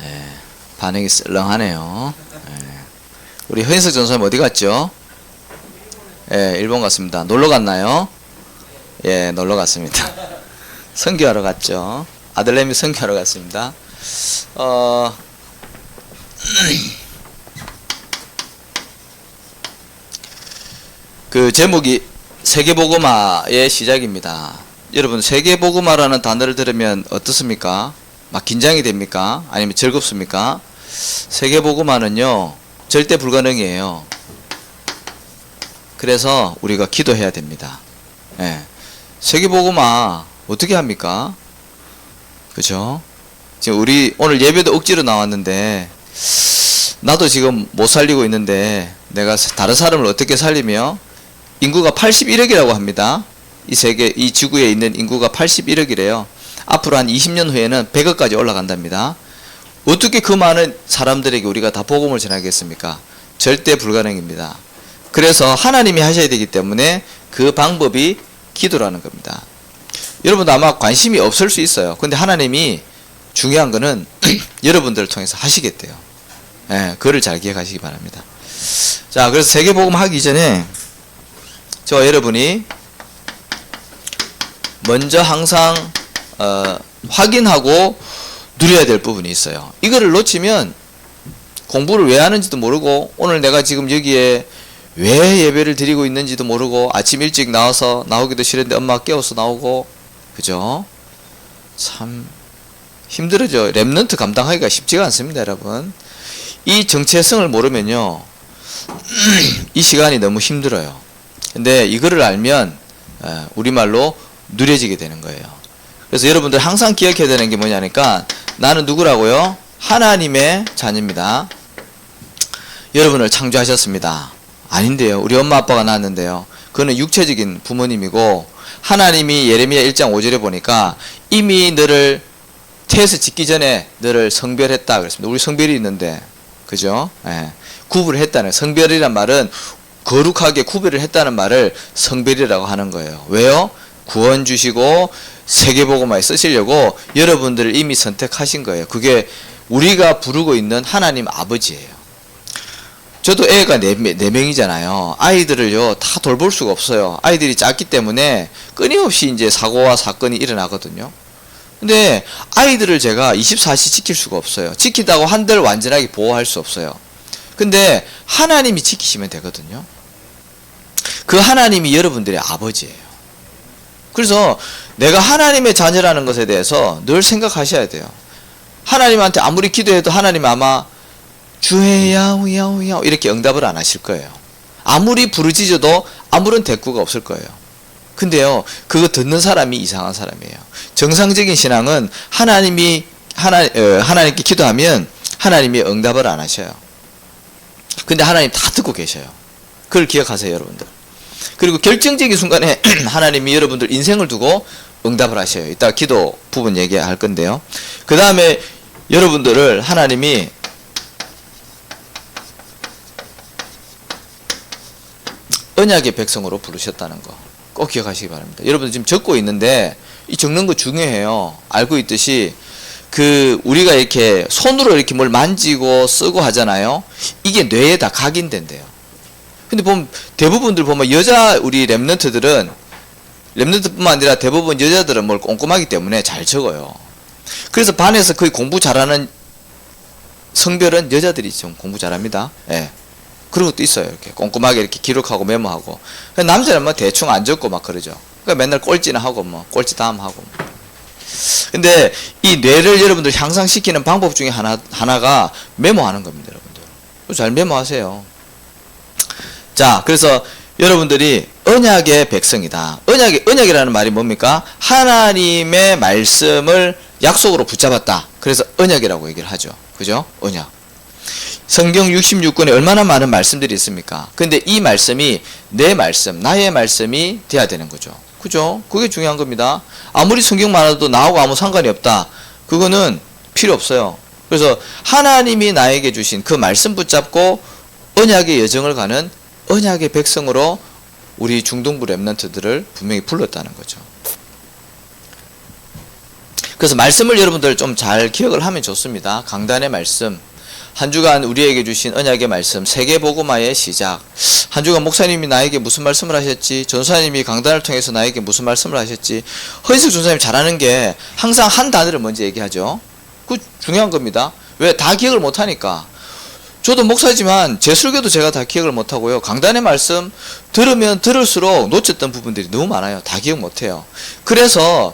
예, 반응이 썰렁하네요. 예. 우리 허인석 전사님 어디 갔죠? 예, 일본 갔습니다. 놀러 갔나요? 예, 놀러 갔습니다. 선교하러 갔죠. 아들내미 선교하러 갔습니다. 그 제목이 세계복음화의 시작입니다. 여러분, 세계복음화라는 단어를 들으면 어떻습니까? 막 긴장이 됩니까? 아니면 즐겁습니까? 세계복음화는요, 절대 불가능이에요. 그래서 우리가 기도해야 됩니다. 예. 세계복음화 어떻게 합니까? 그죠? 지금 우리 오늘 예배도 억지로 나왔는데, 나도 지금 못 살리고 있는데, 내가 다른 사람을 어떻게 살리며, 인구가 81억이라고 합니다. 이 세계, 이 지구에 있는 인구가 81억이래요. 앞으로 한 20년 후에는 100억까지 올라간답니다. 어떻게 그 많은 사람들에게 우리가 다 복음을 전하겠습니까? 절대 불가능입니다. 그래서 하나님이 하셔야 되기 때문에 그 방법이 기도라는 겁니다. 여러분도 아마 관심이 없을 수 있어요. 근데 하나님이 중요한 거는 여러분들을 통해서 하시겠대요. 예, 그거를 잘 기억하시기 바랍니다. 자, 그래서 세계복음 하기 전에 저와 여러분이 먼저 항상 확인하고 누려야 될 부분이 있어요. 이거를 놓치면 공부를 왜 하는지도 모르고, 오늘 내가 지금 여기에 왜 예배를 드리고 있는지도 모르고, 아침 일찍 나와서 나오기도 싫은데 엄마가 깨워서 나오고, 그죠? 참 힘들어져. 렘넌트 감당하기가 쉽지가 않습니다, 여러분. 이 정체성을 모르면요, 이 시간이 너무 힘들어요. 근데 이거를 알면 우리말로 누려지게 되는 거예요. 그래서 여러분들 항상 기억해야 되는 게 뭐냐니까, 나는 누구라고요? 하나님의 자녀입니다. 여러분을 창조하셨습니다. 아닌데요. 우리 엄마 아빠가 낳았는데요. 그거는 육체적인 부모님이고, 하나님이 예레미야 1장 5절에 보니까 이미 너를 태에서 짓기 전에 너를 성별했다 그랬습니다. 우리 성별이 있는데, 그죠? 예. 구분을 했다는, 성별이란 말은 거룩하게 구별을 했다는 말을 성별이라고 하는 거예요. 왜요? 구원 주시고 세계복음화에 쓰시려고 여러분들을 이미 선택하신 거예요. 그게 우리가 부르고 있는 하나님 아버지예요. 저도 애가 4명이잖아요. 아이들을요, 다 돌볼 수가 없어요. 아이들이 작기 때문에 끊임없이 이제 사고와 사건이 일어나거든요. 근데 아이들을 제가 24시 지킬 수가 없어요. 지킨다고 한들 완전하게 보호할 수 없어요. 근데 하나님이 지키시면 되거든요. 그 하나님이 여러분들의 아버지예요. 그래서 내가 하나님의 자녀라는 것에 대해서 늘 생각하셔야 돼요. 하나님한테 아무리 기도해도 하나님 아마 주의 야후 야후 야후 이렇게 응답을 안 하실 거예요. 아무리 부르짖어도 아무런 대꾸가 없을 거예요. 근데요, 그거 듣는 사람이 이상한 사람이에요. 정상적인 신앙은 하나님께 기도하면 하나님이 응답을 안 하셔요. 근데 하나님 다 듣고 계셔요. 그걸 기억하세요, 여러분들. 그리고 결정적인 순간에 하나님이 여러분들 인생을 두고 응답을 하셔요. 이따 기도 부분 얘기할 건데요. 그 다음에 여러분들을 하나님이 언약의 백성으로 부르셨다는 거 꼭 기억하시기 바랍니다. 여러분들 지금 적고 있는데 이 적는 거 중요해요. 알고 있듯이 우리가 이렇게 손으로 이렇게 뭘 만지고 쓰고 하잖아요. 이게 뇌에 다 각인된대요. 근데 대부분들 보면 우리 렘넌트뿐만 아니라 대부분 여자들은 뭘 꼼꼼하기 때문에 잘 적어요. 그래서 반에서 거의 공부 잘하는 성별은 여자들이 좀 공부 잘합니다. 예. 그런 것도 있어요. 이렇게 꼼꼼하게 이렇게 기록하고 메모하고. 남자는 뭐 대충 안 적고 막 그러죠. 그러니까 맨날 꼴찌나 하고 꼴찌 다음 하고. 근데 이 뇌를 여러분들 향상시키는 방법 중에 하나가 메모하는 겁니다, 여러분들. 잘 메모하세요. 자, 그래서 여러분들이 언약의 백성이다. 언약이라는 말이 뭡니까? 하나님의 말씀을 약속으로 붙잡았다. 그래서 언약이라고 얘기를 하죠. 그죠? 언약. 성경 66권에 얼마나 많은 말씀들이 있습니까? 근데 이 말씀이 내 말씀, 나의 말씀이 돼야 되는 거죠. 그죠? 그게 중요한 겁니다. 아무리 성경 많아도 나하고 아무 상관이 없다. 그거는 필요 없어요. 그래서 하나님이 나에게 주신 그 말씀 붙잡고 언약의 여정을 가는 언약의 백성으로 우리 중동부 렘넌트들을 분명히 불렀다는 거죠. 그래서 말씀을 여러분들 좀 잘 기억을 하면 좋습니다. 강단의 말씀, 한 주간 우리에게 주신 언약의 말씀, 세계복음화의 시작. 한 주간 목사님이 나에게 무슨 말씀을 하셨지, 전사님이 강단을 통해서 나에게 무슨 말씀을 하셨지. 허인숙 전사님 잘하는 게 항상 한 단어를 먼저 얘기하죠. 그 중요한 겁니다. 왜? 다 기억을 못하니까. 저도 목사지만 제 설교도 제가 다 기억을 못하고요. 강단의 말씀 들으면 들을수록 놓쳤던 부분들이 너무 많아요. 다 기억 못해요. 그래서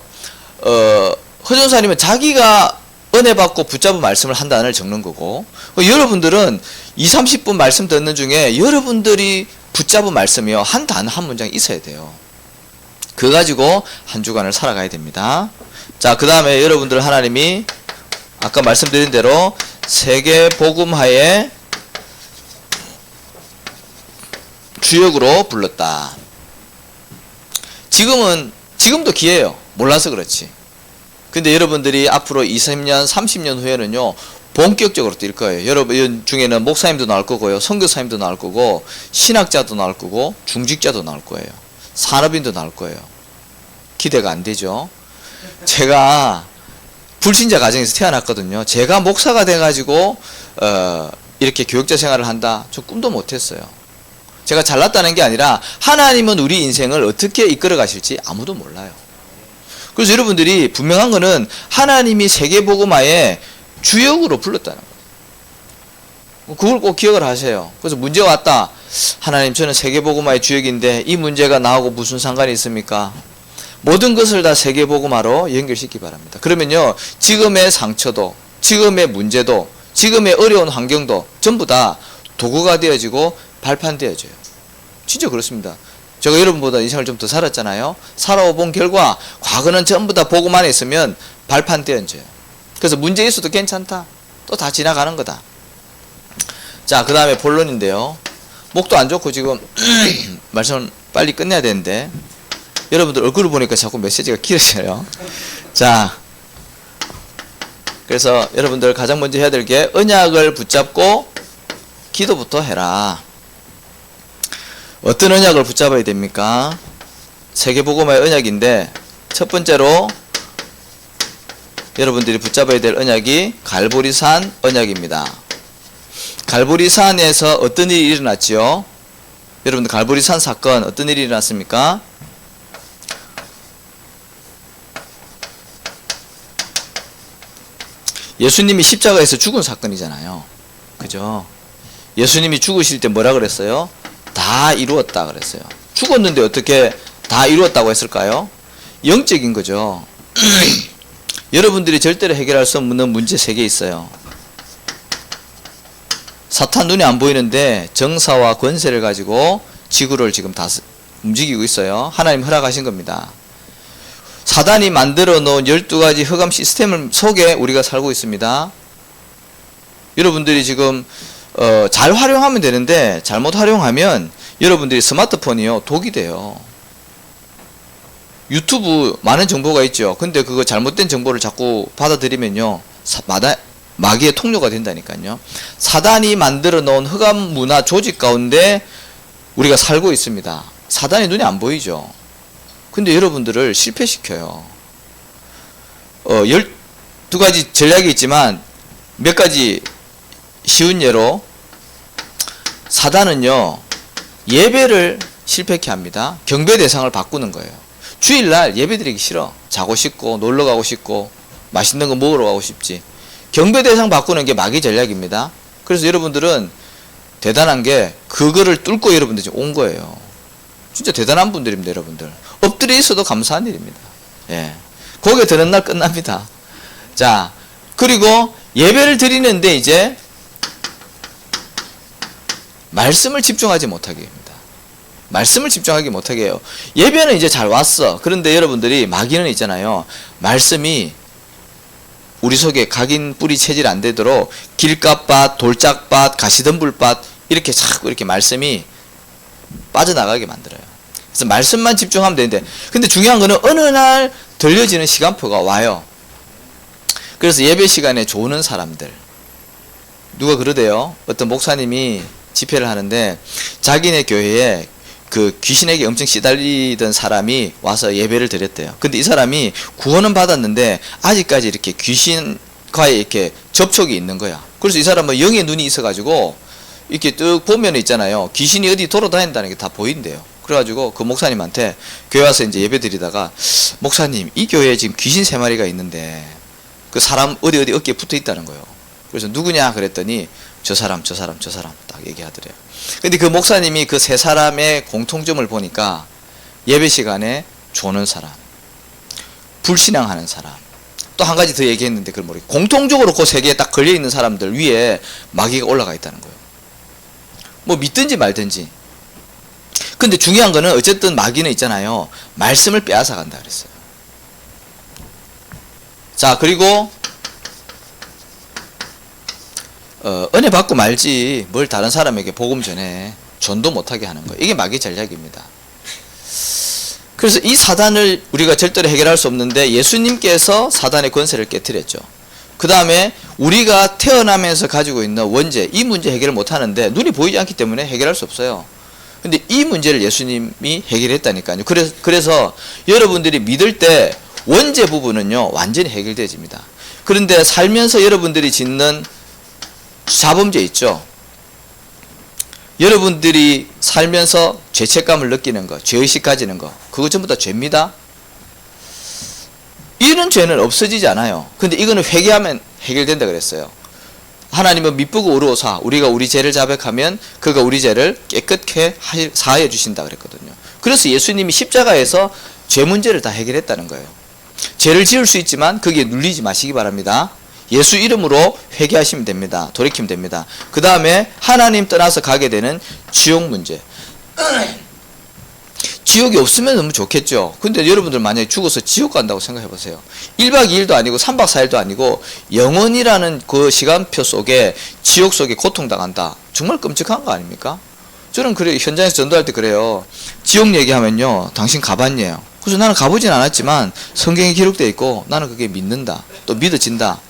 허 전사님은 자기가 은혜 받고 붙잡은 말씀을 한 단어를 적는 거고, 여러분들은 20-30분 말씀 듣는 중에 여러분들이 붙잡은 말씀이요, 한 단어 한 문장 있어야 돼요. 그거 가지고 한 주간을 살아가야 됩니다. 자, 그 다음에 여러분들 하나님이 아까 말씀드린 대로 세계 복음화의 주역으로 불렀다. 지금도 기회예요. 몰라서 그렇지. 근데 여러분들이 앞으로 20년, 30년 후에는요, 본격적으로 뛸 거예요. 여러분 중에는 목사님도 나올 거고요, 선교사님도 나올 거고, 신학자도 나올 거고, 중직자도 나올 거예요. 산업인도 나올 거예요. 기대가 안 되죠? 제가 불신자 가정에서 태어났거든요. 제가 목사가 돼가지고 이렇게 교육자 생활을 한다, 저 꿈도 못했어요. 제가 잘났다는 게 아니라 하나님은 우리 인생을 어떻게 이끌어 가실지 아무도 몰라요. 그래서 여러분들이 분명한 거는 하나님이 세계복음화의 주역으로 불렀다는 거예요. 그걸 꼭 기억을 하세요. 그래서 문제가 왔다. 하나님, 저는 세계복음화의 주역인데 이 문제가 나하고 무슨 상관이 있습니까? 모든 것을 다 세계복음화로 연결시키기 바랍니다. 그러면요, 지금의 상처도, 지금의 문제도, 지금의 어려운 환경도 전부 다 도구가 되어지고 발판되어져요. 진짜 그렇습니다. 제가 여러분보다 인생을 좀 더 살았잖아요. 살아본 결과 과거는 전부 다 복음만 있으면 발판 떼어져요. 그래서 문제 있어도 괜찮다, 또 다 지나가는 거다. 자, 그 다음에 본론인데요. 목도 안 좋고 지금 말씀을 빨리 끝내야 되는데 여러분들 얼굴을 보니까 자꾸 메시지가 길어져요. 자, 그래서 여러분들 가장 먼저 해야 될 게 언약을 붙잡고 기도부터 해라. 어떤 언약을 붙잡아야 됩니까? 세계복음화의 언약인데 첫 번째로 여러분들이 붙잡아야 될 언약이 갈보리산 언약입니다. 갈보리산에서 어떤 일이 일어났지요? 여러분들 갈보리산 사건 어떤 일이 일어났습니까? 예수님이 십자가에서 죽은 사건이잖아요. 그죠? 예수님이 죽으실 때 뭐라 그랬어요? 다 이루었다 그랬어요. 죽었는데 어떻게 다 이루었다고 했을까요? 영적인 거죠. 여러분들이 절대로 해결할 수 없는 문제 3개 있어요. 사탄 눈에 안 보이는데 정사와 권세를 가지고 지구를 지금 다 움직이고 있어요. 하나님 허락하신 겁니다. 사단이 만들어 놓은 12가지 흑암 시스템 속에 우리가 살고 있습니다. 여러분들이 지금 잘 활용하면 되는데 잘못 활용하면 여러분들이 스마트폰이요, 독이 돼요. 유튜브 많은 정보가 있죠. 근데 그거 잘못된 정보를 자꾸 받아들이면요, 마귀의 통로가 된다니까요. 사단이 만들어 놓은 흑암 문화 조직 가운데 우리가 살고 있습니다. 사단이 눈에 안 보이죠. 근데 여러분들을 실패시켜요. 12가지 전략이 있지만 몇 가지 쉬운 예로, 사단은요, 예배를 실패케 합니다. 경배 대상을 바꾸는 거예요. 주일날 예배 드리기 싫어. 자고 싶고 놀러 가고 싶고 맛있는 거 먹으러 가고 싶지. 경배 대상 바꾸는 게 마귀 전략입니다. 그래서 여러분들은 대단한 게 그거를 뚫고 여러분들이 지금 온 거예요. 진짜 대단한 분들입니다. 여러분들 엎드려 있어도 감사한 일입니다. 예, 고개 드는 날 끝납니다. 자, 그리고 예배를 드리는데 이제 말씀을 집중하지 못하게 합니다. 말씀을 집중하지 못하게 해요. 예배는 이제 잘 왔어. 그런데 여러분들이 마귀는 있잖아요. 말씀이 우리 속에 각인 뿌리 체질 안 되도록 길갓밭, 돌짝밭, 가시덤불밭 이렇게 자꾸 이렇게 말씀이 빠져나가게 만들어요. 그래서 말씀만 집중하면 되는데, 근데 중요한 거는 어느 날 들려지는 시간표가 와요. 그래서 예배 시간에 조는 사람들, 누가 그러대요. 어떤 목사님이 집회를 하는데 자기네 교회에 그 귀신에게 엄청 시달리던 사람이 와서 예배를 드렸대요. 근데 이 사람이 구원은 받았는데 아직까지 이렇게 귀신과의 이렇게 접촉이 있는 거야. 그래서 이 사람은 영의 눈이 있어가지고 이렇게 뚝 보면 있잖아요. 귀신이 어디 돌아다닌다는 게 다 보인대요. 그래가지고 그 목사님한테 교회 와서 이제 예배 드리다가, 목사님, 이 교회에 지금 귀신 3마리가 있는데 그 사람 어디 어깨에 붙어 있다는 거예요. 그래서 누구냐 그랬더니 저 사람 딱 얘기하더래요. 근데 그 목사님이 그 3사람의 공통점을 보니까 예배 시간에 조는 사람, 불신앙하는 사람, 또 한 가지 더 얘기했는데 그걸 모르겠고, 공통적으로 그 3개에 딱 걸려있는 사람들 위에 마귀가 올라가 있다는 거예요. 뭐 믿든지 말든지. 근데 중요한 거는 어쨌든 마귀는 있잖아요, 말씀을 빼앗아 간다 그랬어요. 자, 그리고 은혜 받고 말지 뭘 다른 사람에게 복음 전해 전도 못하게 하는 거예요. 이게 마귀 전략입니다. 그래서 이 사단을 우리가 절대로 해결할 수 없는데 예수님께서 사단의 권세를 깨뜨렸죠. 그 다음에 우리가 태어나면서 가지고 있는 원죄, 이 문제 해결을 못하는데 눈이 보이지 않기 때문에 해결할 수 없어요. 근데 이 문제를 예수님이 해결했다니까요. 그래서 여러분들이 믿을 때 원죄 부분은요 완전히 해결되집니다. 그런데 살면서 여러분들이 짓는 자범죄 있죠. 여러분들이 살면서 죄책감을 느끼는 거, 죄의식 가지는 거, 그거 전부 다 죄입니다. 이런 죄는 없어지지 않아요. 근데 이거는 회개하면 해결된다 그랬어요. 하나님은 미쁘고 의로우사, 우리가 우리 죄를 자백하면 그가 우리 죄를 깨끗게 사하여 주신다 그랬거든요. 그래서 예수님이 십자가에서 죄 문제를 다 해결했다는 거예요. 죄를 지을 수 있지만 거기에 눌리지 마시기 바랍니다. 예수 이름으로 회개하시면 됩니다. 돌이키면 됩니다. 그 다음에 하나님 떠나서 가게 되는 지옥 문제. 지옥이 없으면 너무 좋겠죠. 근데 여러분들 만약에 죽어서 지옥 간다고 생각해 보세요. 1박 2일도 아니고 3박 4일도 아니고 영원이라는 그 시간표 속에 지옥 속에 고통당한다. 정말 끔찍한 거 아닙니까? 저는 그래, 현장에서 전도할 때 그래요. 지옥 얘기하면요, 당신 가봤냐요. 그래서 나는 가보진 않았지만 성경에 기록되어 있고 나는 그게 믿는다. 또 믿어진다.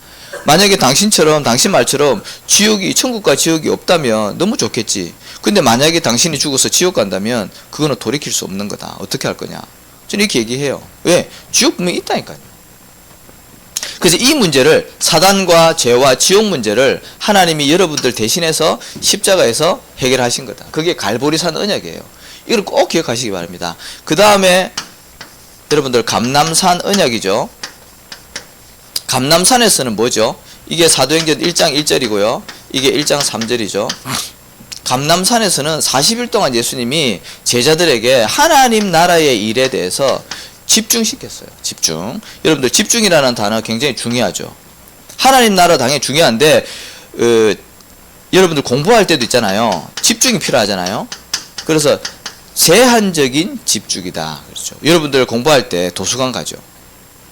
만약에 당신처럼, 당신 말처럼 천국과 지옥이 없다면 너무 좋겠지. 근데 만약에 당신이 죽어서 지옥 간다면 그거는 돌이킬 수 없는 거다. 어떻게 할 거냐. 저는 이렇게 얘기해요. 왜? 지옥 분명히 있다니까요. 그래서 이 문제를, 사단과 죄와 지옥 문제를 하나님이 여러분들 대신해서 십자가에서 해결하신 거다. 그게 갈보리산 언약이에요. 이걸 꼭 기억하시기 바랍니다. 그 다음에 여러분들 감람산 언약이죠. 감람산에서는 뭐죠? 이게 사도행전 1장 1절이고요. 이게 1장 3절이죠. 감람산에서는 40일 동안 예수님이 제자들에게 하나님 나라의 일에 대해서 집중시켰어요. 집중. 여러분들 집중이라는 단어 굉장히 중요하죠. 하나님 나라 당연히 중요한데 여러분들 공부할 때도 있잖아요. 집중이 필요하잖아요. 그래서 제한적인 집중이다. 그렇죠. 여러분들 공부할 때 도서관 가죠.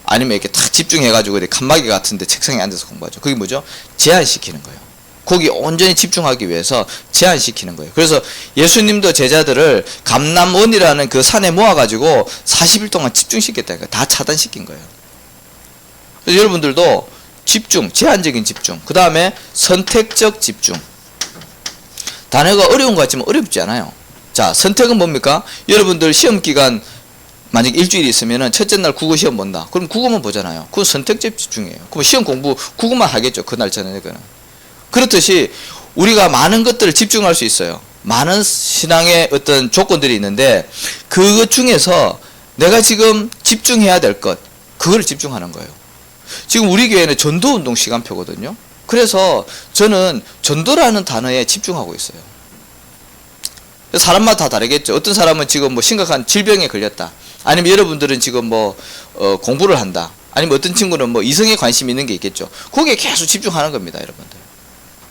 아니면 이렇게 탁 집중해가지고 칸막이 같은데 책상에 앉아서 공부하죠. 그게 뭐죠? 제한시키는 거예요. 거기 온전히 집중하기 위해서 제한시키는 거예요. 그래서 예수님도 제자들을 감람원이라는 그 산에 모아가지고 40일 동안 집중시켰다니까. 다 차단시킨 거예요. 그래서 여러분들도 집중, 제한적인 집중, 그 다음에 선택적 집중. 단어가 어려운 것 같지만 어렵지 않아요. 자, 선택은 뭡니까? 여러분들 시험기간 만약 일주일이 있으면은 첫째 날 국어 시험 본다. 그럼 국어만 보잖아요. 그건 선택적 집중이에요. 그럼 시험 공부 국어만 하겠죠. 그날 저녁에는. 그렇듯이 우리가 많은 것들을 집중할 수 있어요. 많은 신앙의 어떤 조건들이 있는데 그것 중에서 내가 지금 집중해야 될 것, 그걸 집중하는 거예요. 지금 우리 교회는 전도운동 시간표거든요. 그래서 저는 전도라는 단어에 집중하고 있어요. 사람마다 다 다르겠죠. 어떤 사람은 지금 뭐 심각한 질병에 걸렸다. 아니면 여러분들은 지금 뭐 공부를 한다. 아니면 어떤 친구는 뭐 이성에 관심이 있는 게 있겠죠. 거기에 계속 집중하는 겁니다, 여러분들.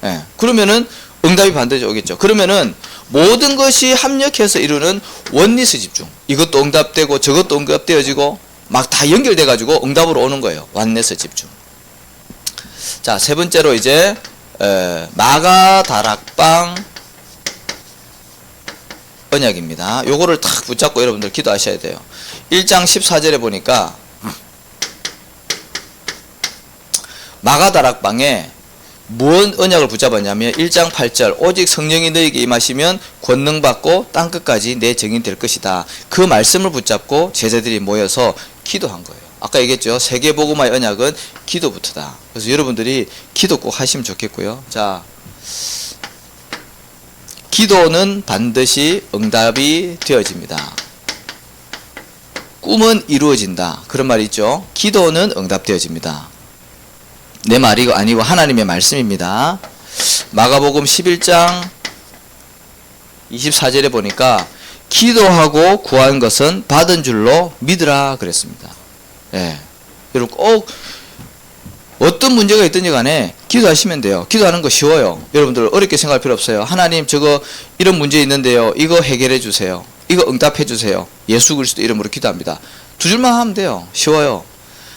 예. 그러면은 응답이 반드시 오겠죠. 그러면은 모든 것이 합력해서 이루는 원리스 집중. 이것도 응답되고 저것도 응답되어지고 막 다 연결돼 가지고 응답으로 오는 거예요. 원리스 집중. 자, 세 번째로 이제 마가다락방 언약입니다. 요거를 탁 붙잡고 여러분들 기도하셔야 돼요. 1장 14절에 보니까 마가다락방에 무언 언약을 붙잡았냐면 1장 8절 오직 성령이 너에게 임하시면 권능받고 땅끝까지 내 증인 될 것이다. 그 말씀을 붙잡고 제자들이 모여서 기도한 거예요. 아까 얘기했죠. 세계복음화의 언약은 기도부터다. 그래서 여러분들이 기도 꼭 하시면 좋겠고요. 자, 기도는 반드시 응답이 되어집니다. 꿈은 이루어진다. 그런 말이 있죠. 기도는 응답되어집니다. 내 말이 아니고 하나님의 말씀입니다. 마가복음 11장 24절에 보니까 기도하고 구한 것은 받은 줄로 믿으라 그랬습니다. 예. 여러분 꼭 어떤 문제가 있든지 간에 기도하시면 돼요. 기도하는 거 쉬워요. 여러분들 어렵게 생각할 필요 없어요. 하나님 저거 이런 문제 있는데요. 이거 해결해 주세요. 이거 응답해 주세요. 예수 그리스도 이름으로 기도합니다. 두 줄만 하면 돼요. 쉬워요.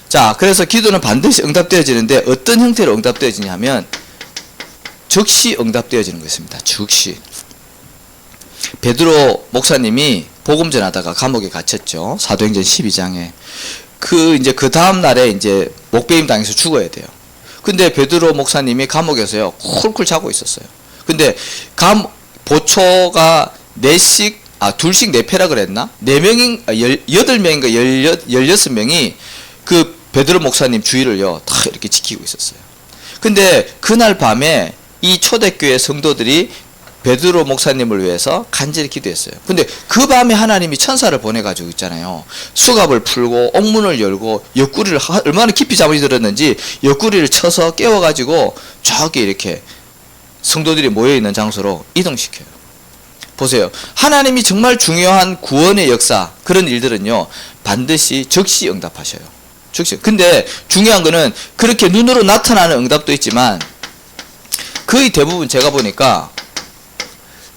자, 그래서 기도는 반드시 응답되어지는데 어떤 형태로 응답되어지냐 하면 즉시 응답되어지는 것입니다. 즉시. 베드로 목사님이 복음 전하다가 감옥에 갇혔죠. 사도행전 12장에. 이제 그 다음 날에 이제 목배임 당해서 죽어야 돼요. 근데 베드로 목사님이 감옥에서요. 쿨쿨 자고 있었어요. 근데 보초가 둘씩 4패라 그랬나? 8명인가 16명이 그 베드로 목사님 주위를요, 다 이렇게 지키고 있었어요. 근데 그날 밤에 이 초대교회 성도들이 베드로 목사님을 위해서 간절히 기도했어요. 근데 그 밤에 하나님이 천사를 보내가지고 있잖아요. 수갑을 풀고 옥문을 열고 옆구리를 얼마나 깊이 잠이 들었는지 옆구리를 쳐서 깨워가지고 저기 이렇게 성도들이 모여있는 장소로 이동시켜요. 보세요. 하나님이 정말 중요한 구원의 역사, 그런 일들은요, 반드시 즉시 응답하셔요. 즉시. 근데 중요한 거는 그렇게 눈으로 나타나는 응답도 있지만 거의 대부분 제가 보니까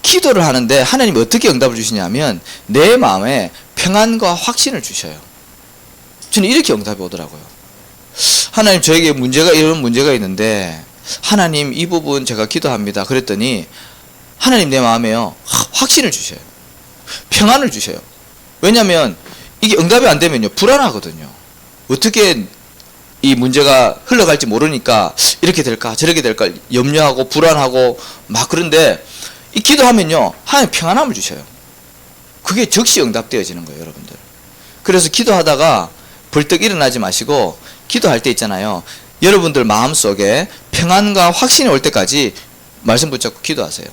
기도를 하는데 하나님이 어떻게 응답을 주시냐면 내 마음에 평안과 확신을 주셔요. 저는 이렇게 응답이 오더라고요. 하나님 저에게 이런 문제가 있는데 하나님 이 부분 제가 기도합니다. 그랬더니 하나님 내 마음에요. 확신을 주셔요. 평안을 주셔요. 왜냐하면 이게 응답이 안 되면요. 불안하거든요. 어떻게 이 문제가 흘러갈지 모르니까 이렇게 될까 저렇게 될까 염려하고 불안하고 막 그런데 이 기도하면요. 하나님 평안함을 주셔요. 그게 즉시 응답되어지는 거예요. 여러분들. 그래서 기도하다가 벌떡 일어나지 마시고 기도할 때 있잖아요. 여러분들 마음속에 평안과 확신이 올 때까지 말씀 붙잡고 기도하세요.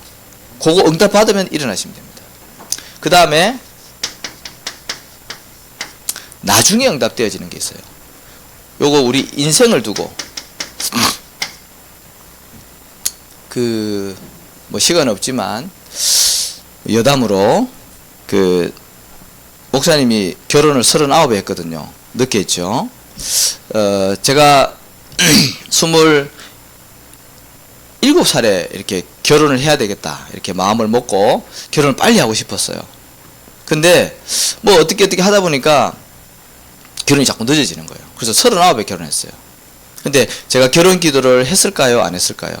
그거 응답 받으면 일어나시면 됩니다. 그 다음에 나중에 응답되어지는 게 있어요. 요거 우리 인생을 두고 뭐 시간 없지만 여담으로 목사님이 결혼을 39에 했거든요. 늦게 했죠. 제가 27살에 이렇게 결혼을 해야 되겠다 이렇게 마음을 먹고 결혼을 빨리 하고 싶었어요. 근데 뭐 어떻게 하다 보니까 결혼이 자꾸 늦어지는 거예요. 그래서 39에 결혼했어요. 근데 제가 결혼 기도를 했을까요? 안 했을까요?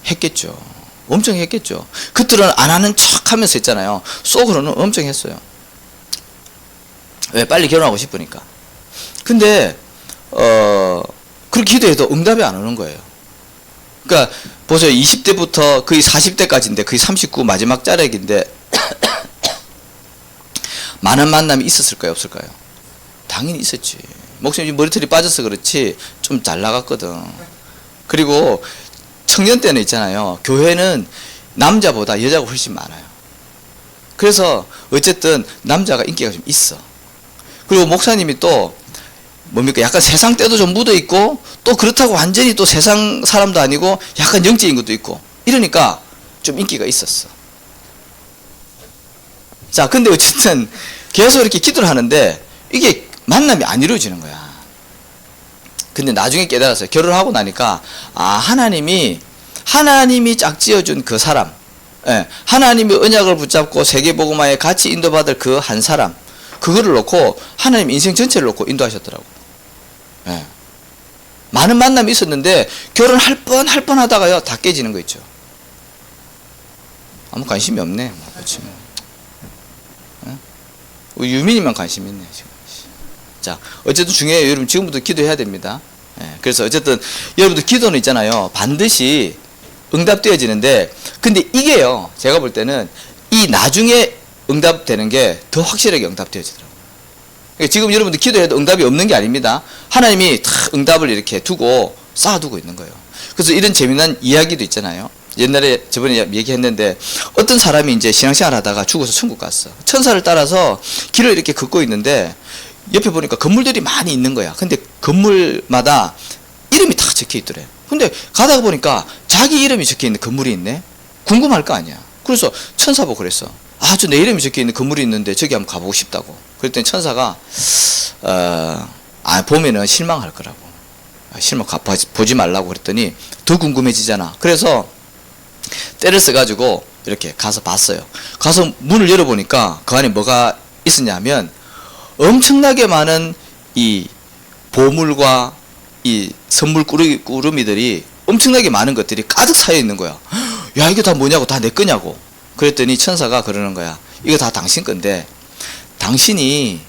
했겠죠. 엄청 했겠죠. 그들은 안 하는 척 하면서 했잖아요. 속으로는 엄청 했어요. 왜? 빨리 결혼하고 싶으니까. 근데 그렇게 기도해도 응답이 안 오는 거예요. 그러니까 보세요. 20대부터 거의 40대까지인데 거의 39 마지막 자락인데 많은 만남이 있었을까요? 없을까요? 당연히 있었지. 목사님 머리털이 빠져서 그렇지 좀 잘 나갔거든. 그리고 청년 때는 있잖아요. 교회는 남자보다 여자가 훨씬 많아요. 그래서 어쨌든 남자가 인기가 좀 있어. 그리고 목사님이 또 뭡니까? 약간 세상 때도 좀 묻어 있고 또 그렇다고 완전히 또 세상 사람도 아니고 약간 영적인 것도 있고 이러니까 좀 인기가 있었어. 자, 근데 어쨌든 계속 이렇게 기도를 하는데 이게 만남이 안 이루어지는 거야. 근데 나중에 깨달았어요. 결혼하고 나니까 하나님이 짝지어준 그 사람, 하나님의 언약을 붙잡고 세계복음화에 같이 인도받을 그 한 사람, 그거를 놓고 하나님 인생 전체를 놓고 인도하셨더라고. 많은 만남이 있었는데 결혼할 뻔 하다가요 다 깨지는 거 있죠. 아무 관심이 없네. 그렇지. 유민이만 관심 있네 지금. 자, 어쨌든 중요해요. 여러분 지금부터 기도해야 됩니다. 그래서 어쨌든 여러분들 기도는 있잖아요. 반드시 응답되어지는데, 근데 이게요, 제가 볼 때는 이 나중에 응답되는 게 더 확실하게 응답되어지더라고요. 그러니까 지금 여러분들 기도해도 응답이 없는 게 아닙니다. 하나님이 다 응답을 이렇게 두고 쌓아두고 있는 거예요. 그래서 이런 재미난 이야기도 있잖아요. 옛날에 저번에 얘기했는데, 어떤 사람이 이제 신앙생활 하다가 죽어서 천국 갔어. 천사를 따라서 길을 이렇게 걷고 있는데 옆에 보니까 건물들이 많이 있는 거야. 근데 건물마다 이름이 다 적혀 있더래. 근데 가다가 보니까 자기 이름이 적혀 있는 건물이 있네. 궁금할 거 아니야. 그래서 천사 보고 그랬어. 저 내 이름이 적혀 있는 건물이 있는데 저기 한번 가보고 싶다고. 그랬더니 천사가 보면은 실망할 거라고. 보지 말라고 그랬더니 더 궁금해지잖아. 그래서 때를 써가지고 이렇게 가서 봤어요. 가서 문을 열어보니까 그 안에 뭐가 있었냐면 엄청나게 많은 이 보물과 이 선물 꾸러미들이 엄청나게 많은 것들이 가득 쌓여 있는 거야. 야, 이게 다 뭐냐고, 다 내 거냐고. 그랬더니 천사가 그러는 거야. 이거 다 당신 건데, 당신이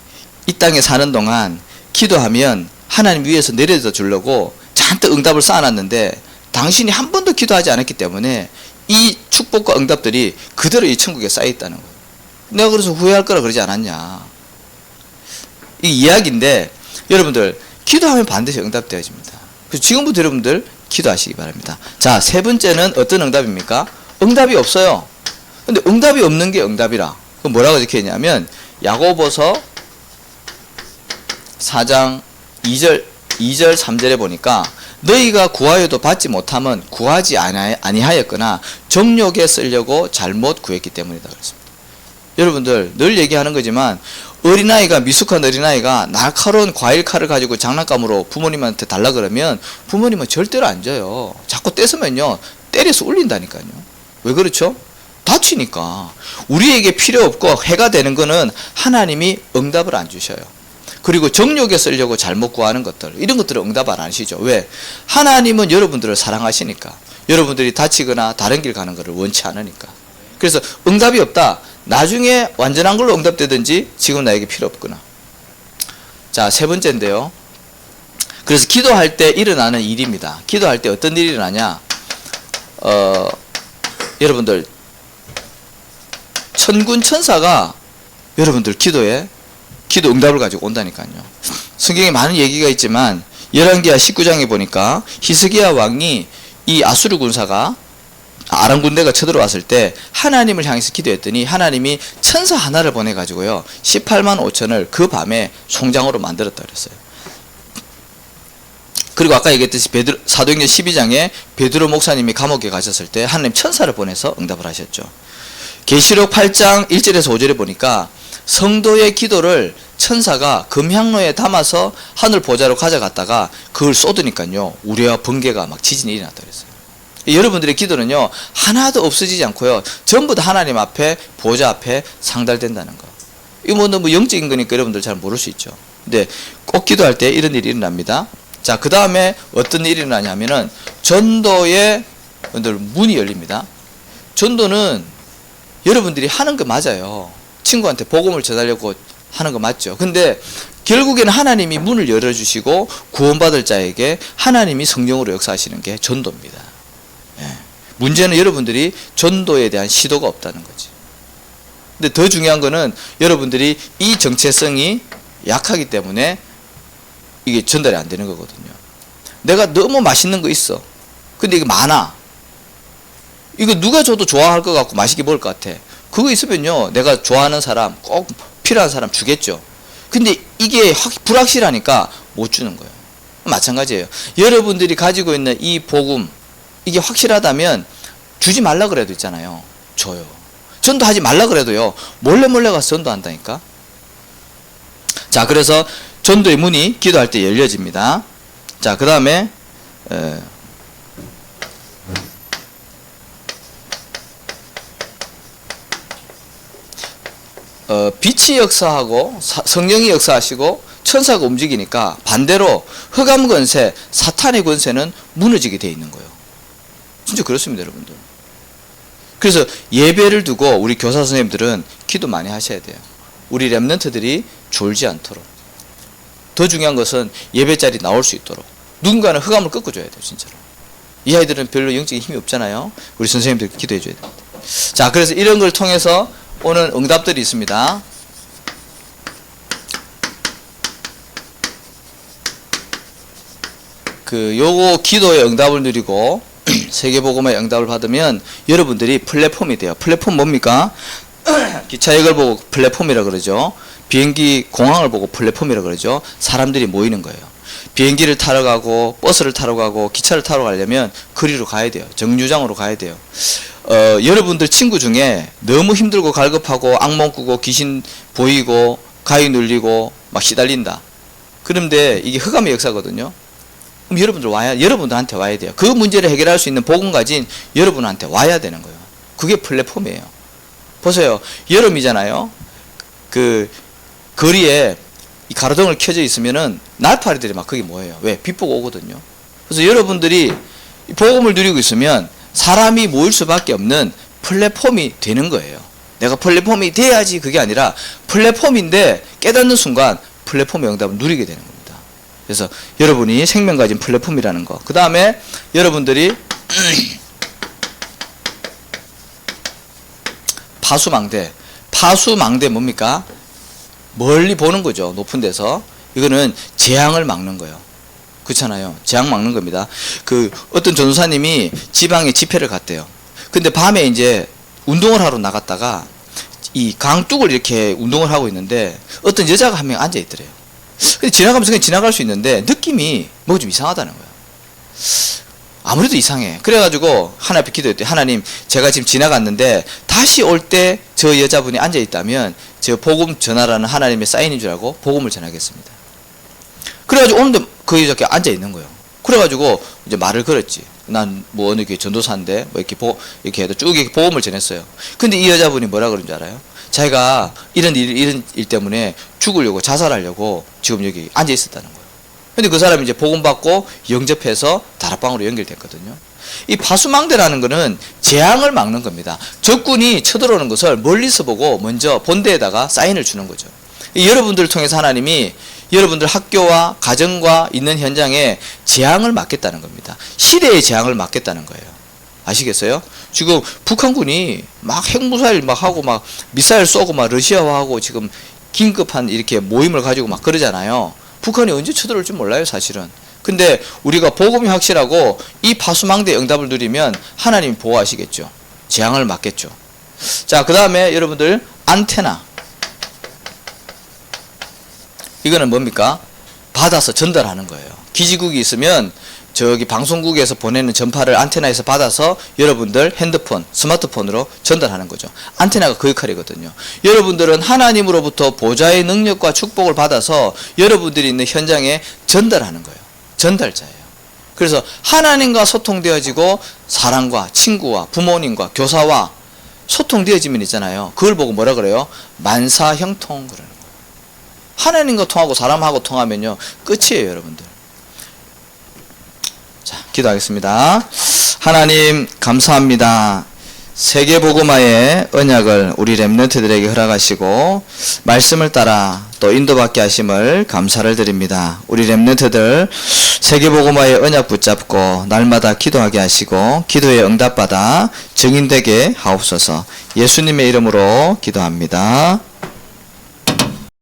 이 땅에 사는 동안 기도하면 하나님 위에서 내려다 주려고 잔뜩 응답을 쌓아놨는데, 당신이 한 번도 기도하지 않았기 때문에 이 축복과 응답들이 그대로 이 천국에 쌓여 있다는 거예요. 내가 그래서 후회할 거라 그러지 않았냐. 이 이야기인데, 여러분들 기도하면 반드시 응답되어집니다. 그래서 지금부터 여러분들 기도하시기 바랍니다. 자, 세 번째는 어떤 응답입니까? 응답이 없어요. 근데 응답이 없는 게 응답이라. 그럼 뭐라고 적혀 있냐면, 야고보서 4장 2절 3절에 보니까, 너희가 구하여도 받지 못함은 구하지 아니하였거나 정욕에 쓰려고 잘못 구했기 때문이다 그랬습니다. 여러분들 늘 얘기하는 거지만, 어린아이가, 미숙한 어린아이가 날카로운 과일칼을 가지고 장난감으로 부모님한테 달라 그러면 부모님은 절대로 안 줘요. 자꾸 떼서면요 때려서 울린다니까요. 왜 그렇죠? 다치니까. 우리에게 필요 없고 해가 되는 거는 하나님이 응답을 안 주셔요. 그리고 정욕에 쓰려고 잘못 구하는 것들, 이런 것들은 응답 안 하시죠. 왜? 하나님은 여러분들을 사랑하시니까. 여러분들이 다치거나 다른 길 가는 것을 원치 않으니까. 그래서 응답이 없다. 나중에 완전한 걸로 응답되든지 지금 나에게 필요 없구나. 자, 세 번째인데요. 그래서 기도할 때 일어나는 일입니다. 기도할 때 어떤 일이 일어나냐? 여러분들 천군 천사가 여러분들 기도 응답을 가지고 온다니까요. 성경에 많은 얘기가 있지만 열왕기하 19장에 보니까 히스기야 왕이 이 아수르 군사가 아람 군대가 쳐들어왔을 때 하나님을 향해서 기도했더니 하나님이 천사 하나를 보내가지고요 18만 5천을 그 밤에 송장으로 만들었다 그랬어요. 그리고 아까 얘기했듯이 사도행전 12장에 베드로 목사님이 감옥에 가셨을 때 하나님 천사를 보내서 응답을 하셨죠. 계시록 8장 1절에서 5절에 보니까 성도의 기도를 천사가 금향로에 담아서 하늘 보좌로 가져갔다가 그걸 쏟으니까요 우레와 번개가 막 지진이 일어났다 그랬어요. 여러분들의 기도는요 하나도 없어지지 않고요 전부 다 하나님 앞에, 보좌 앞에 상달된다는 거. 이거 뭐 너무 영적인 거니까 여러분들 잘 모를 수 있죠. 근데 꼭 기도할 때 이런 일이 일어납니다. 자, 그 다음에 어떤 일이 일어나냐면은 전도의 문이 열립니다. 전도는 여러분들이 하는 거 맞아요. 친구한테 복음을 전하려고 하는 거 맞죠. 근데 결국에는 하나님이 문을 열어주시고 구원받을 자에게 하나님이 성령으로 역사하시는 게 전도입니다. 문제는 여러분들이 전도에 대한 시도가 없다는 거지. 근데 더 중요한 거는 여러분들이 이 정체성이 약하기 때문에 이게 전달이 안 되는 거거든요. 내가 너무 맛있는 거 있어. 근데 이게 많아. 이거 누가 줘도 좋아할 것 같고 맛있게 먹을 것 같아. 그거 있으면요 내가 좋아하는 사람, 꼭 필요한 사람 주겠죠. 근데 이게 불확실하니까 못 주는 거예요. 마찬가지예요. 여러분들이 가지고 있는 이 복음, 이게 확실하다면 주지 말라 그래도 있잖아요. 줘요. 전도하지 말라 그래도요 몰래 가서 전도한다니까. 자, 그래서 전도의 문이 기도할 때 열려집니다. 자, 그 다음에 빛이 역사하고 성령이 역사하시고 천사가 움직이니까 반대로 흑암 권세, 사탄의 권세는 무너지게 되어 있는 거예요. 진짜 그렇습니다, 여러분들. 그래서 예배를 두고 우리 교사 선생님들은 기도 많이 하셔야 돼요. 우리 렘넌트들이 졸지 않도록. 더 중요한 것은 예배 자리 나올 수 있도록. 누군가는 흑암을 꺾어줘야 돼요, 진짜로. 이 아이들은 별로 영적인 힘이 없잖아요. 우리 선생님들 기도해 줘야 됩니다. 자, 그래서 이런 걸 통해서 오는 응답들이 있습니다. 요거 기도의 응답을 누리고 세계복음의 응답을 받으면 여러분들이 플랫폼이 돼요. 플랫폼 뭡니까? 기차역을 보고 플랫폼이라 그러죠. 비행기 공항을 보고 플랫폼이라 그러죠. 사람들이 모이는 거예요. 비행기를 타러 가고 버스를 타러 가고 기차를 타러 가려면 거리로 가야 돼요. 정류장으로 가야 돼요. 여러분들 친구 중에 너무 힘들고 갈급하고 악몽 꾸고 귀신 보이고 가위 눌리고 막 시달린다. 그런데 이게 흑암의 역사거든요. 그럼 여러분들한테 와야 돼요. 그 문제를 해결할 수 있는 복음 가진 여러분한테 와야 되는 거예요. 그게 플랫폼이에요. 보세요. 여름이잖아요. 거리에 이 가로등을 켜져 있으면은 날파리들이 막 거기 모여요. 왜? 빛 보고 오거든요. 그래서 여러분들이 복음을 누리고 있으면 사람이 모일 수밖에 없는 플랫폼이 되는 거예요. 내가 플랫폼이 돼야지 그게 아니라 플랫폼인데 깨닫는 순간 플랫폼의 응답을 누리게 되는 겁니다. 그래서 여러분이 생명 가진 플랫폼이라는 거. 그 다음에 여러분들이 파수망대 뭡니까? 멀리 보는 거죠. 높은 데서. 이거는 재앙을 막는 거예요. 그렇잖아요. 재앙 막는 겁니다. 어떤 전도사님이 지방에 집회를 갔대요. 근데 밤에 이제 운동을 하러 나갔다가 이 강둑을 이렇게 운동을 하고 있는데 어떤 여자가 한 명 앉아 있더래요. 근데 지나가면서 그냥 지나갈 수 있는데 느낌이 뭐가 좀 이상하다는 거예요. 아무래도 이상해. 그래가지고 하나님 기도했대. 하나님, 제가 지금 지나갔는데 다시 올 때 저 여자분이 앉아 있다면 저 복음 전하라는 하나님의 사인인 줄 알고 복음을 전하겠습니다. 그래가지고 오는데 그 여자가 앉아 있는 거예요. 그래가지고 이제 말을 걸었지. 난 뭐 어느 교회 전도사인데 뭐 이렇게 해도 쭉 이렇게 복음을 전했어요. 근데 이 여자분이 뭐라 그런 줄 알아요? 자기가 이런 일 때문에 죽으려고 자살하려고 지금 여기 앉아 있었다는 거예요. 근데 그 사람이 이제 복음 받고 영접해서 다락방으로 연결됐거든요. 이 파수망대라는 거는 재앙을 막는 겁니다. 적군이 쳐들어오는 것을 멀리서 보고 먼저 본대에다가 사인을 주는 거죠. 여러분들을 통해서 하나님이 여러분들 학교와 가정과 있는 현장에 재앙을 막겠다는 겁니다. 시대의 재앙을 막겠다는 거예요. 아시겠어요? 지금 북한군이 막 핵무사일 막 하고 막 미사일 쏘고 막 러시아화하고 지금 긴급한 이렇게 모임을 가지고 막 그러잖아요. 북한이 언제 쳐들어올 줄 몰라요, 사실은. 근데 우리가 복음이 확실하고 이 파수망대 응답을 누리면 하나님이 보호하시겠죠. 재앙을 막겠죠. 자, 그 다음에 여러분들 안테나. 이거는 뭡니까? 받아서 전달하는 거예요. 기지국이 있으면 저기 방송국에서 보내는 전파를 안테나에서 받아서 여러분들 핸드폰, 스마트폰으로 전달하는 거죠. 안테나가 그 역할이거든요. 여러분들은 하나님으로부터 보좌의 능력과 축복을 받아서 여러분들이 있는 현장에 전달하는 거예요. 전달자예요. 그래서 하나님과 소통되어지고 사람과 친구와 부모님과 교사와 소통되어지면 있잖아요. 그걸 보고 뭐라 그래요? 만사형통 그러는 거예요. 하나님과 통하고 사람하고 통하면요 끝이에요, 여러분들. 자, 기도하겠습니다. 하나님 감사합니다. 세계복음화의 언약을 우리 렘넌트들에게 허락하시고 말씀을 따라 또 인도받게 하심을 감사를 드립니다. 우리 렘넌트들 세계복음화의 언약 붙잡고 날마다 기도하게 하시고 기도에 응답받아 증인되게 하옵소서. 예수님의 이름으로 기도합니다.